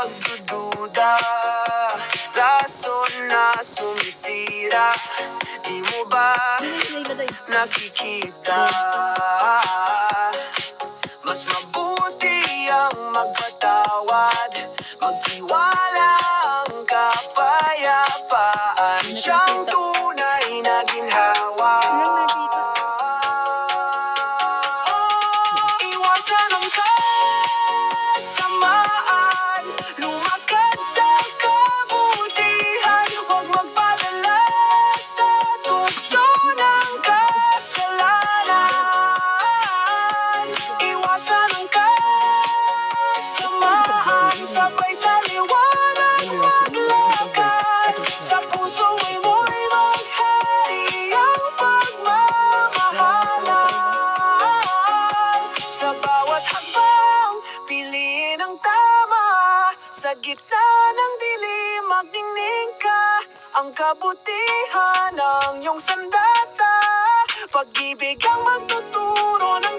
pagdududa, rason na sumisira. Di mo ba nakikita? Mas mabuti ang magpatawad, magtiwala ang kapayapaan, siyang tunay na ginhawa. Iwasan ang kasamaan, lumakad sa kabutihan, huwag magpadala sa tukso ng kasalanan. Iwasan ang kasamaan, sabay sa liwanag maglakad, sa puso mo'y maghari ang pagmamahalan. Sa bawat hakbang, piliin ang tama, sa gitna ng dilim magningning ka. Ang kabutihan ng iyong sandata, pag-ibig ang magtuturo ng